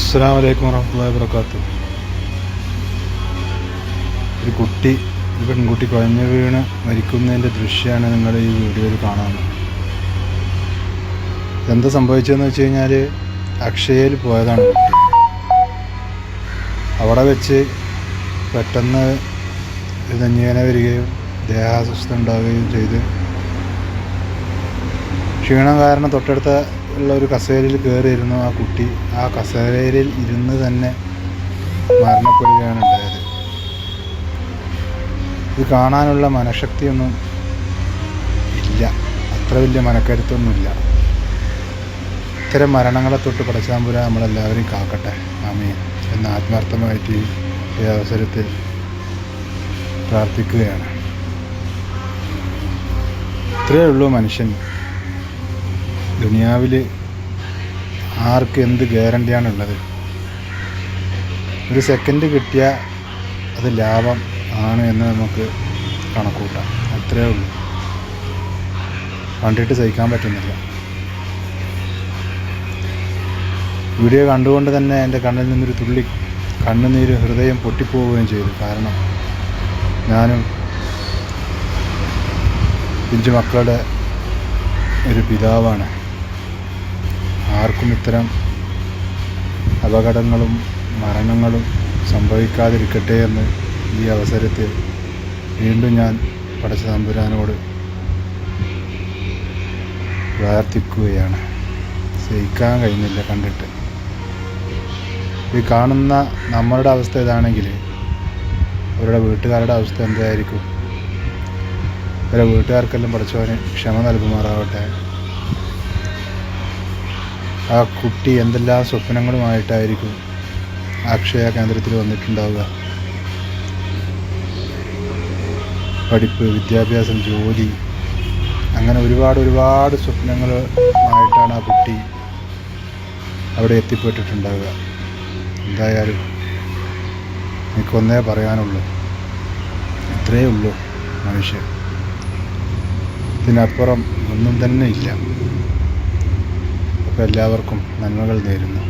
അസ്സലാമു അലൈക്കും വറഹ്മത്തുള്ളാഹി വബറകാതുഹു. ഒരു പെൺകുട്ടി കുഴഞ്ഞു വീണ് മരിക്കുന്നതിൻ്റെ ദൃശ്യമാണ് നിങ്ങൾ ഈ വീഡിയോയിൽ കാണുന്നത്. എന്താ സംഭവിച്ചതെന്ന് വെച്ച് കഴിഞ്ഞാൽ, അക്ഷയയിൽ പോയതാണ് കുട്ടി. അവിടെ വെച്ച് പെട്ടെന്ന് നെഞ്ഞുവേദന വരികയും ദേഹാസ്വസ്ഥ ഉണ്ടാവുകയും ചെയ്ത് ക്ഷീണം കാരണം തൊട്ടടുത്ത ഉള്ള ഒരു കസേരയിൽ കയറിയിരുന്നു ആ കുട്ടി. ആ കസേരയിൽ ഇരുന്ന് തന്നെ മരണപ്പെടുകയാണ് ഉണ്ടായത്. ഇത് കാണാനുള്ള മനഃശക്തിയൊന്നും ഇല്ല, അത്ര വലിയ മനക്കരുത്തൊന്നുമില്ല. ഇത്തരം മരണങ്ങളെ തൊട്ട് പടച്ചാമ്പുര നമ്മളെല്ലാവരെയും കാക്കട്ടെ, ആമീൻ എന്ന് ആത്മാർത്ഥമായിട്ട് ഈ അവസരത്തിൽ പ്രാർത്ഥിക്കുകയാണ്. ഇത്രയേ ഉള്ളൂ മനുഷ്യൻ. ദുനിയാവിൽ ആർക്ക് എന്ത് ഗ്യാരണ്ടിയാണുള്ളത്? ഒരു സെക്കൻഡ് കിട്ടിയാൽ അത് ലാഭം ആണ് എന്ന് നമുക്ക് കണക്കൂട്ടാം. അത്രയേ ഉള്ളൂ. കണ്ടിട്ട് സഹിക്കാൻ പറ്റുന്നില്ല. വീഡിയോ കണ്ടുകൊണ്ട് തന്നെ എൻ്റെ കണ്ണിൽ നിന്നൊരു തുള്ളി കണ്ണുനീര് ഹൃദയം പൊട്ടിപ്പോവുകയും ചെയ്തു. കാരണം ഞാനും പിഞ്ചു മക്കളുടെ ഒരു പിതാവാണ്. ആർക്കും ഇത്തരം അപകടങ്ങളും മരണങ്ങളും സംഭവിക്കാതിരിക്കട്ടെ എന്ന് ഈ അവസരത്തിൽ വീണ്ടും ഞാൻ പടച്ച തമ്പുരാനോട് പ്രാർത്ഥിക്കുകയാണ്. സഹിക്കാൻ കഴിയുന്നില്ല കണ്ടിട്ട്. ഈ കാണുന്ന നമ്മളുടെ അവസ്ഥ ഇതാണെങ്കിൽ അവരുടെ വീട്ടുകാരുടെ അവസ്ഥ എന്തായിരിക്കും? അവരുടെ വീട്ടുകാർക്കെല്ലാം പഠിച്ചവന് ക്ഷമ നൽകുമാറാവട്ടെ. ആ കുട്ടി എന്തെല്ലാം സ്വപ്നങ്ങളുമായിട്ടായിരിക്കും അക്ഷയ കേന്ദ്രത്തിൽ വന്നിട്ടുണ്ടാവുക. പഠിപ്പ്, വിദ്യാഭ്യാസം, ജോലി, അങ്ങനെ ഒരുപാട് സ്വപ്നങ്ങളുമായിട്ടാണ് ആ കുട്ടി അവിടെ എത്തിപ്പെട്ടിട്ടുണ്ടാവുക. എന്തായാലും എനിക്കൊന്നേ പറയാനുള്ളൂ, ഇത്രയേ ഉള്ളൂ മനുഷ്യൻ. ഇതിനപ്പുറം ഒന്നും തന്നെ ഇല്ല. അപ്പോൾ എല്ലാവർക്കും നന്മകൾ നേരുന്നു.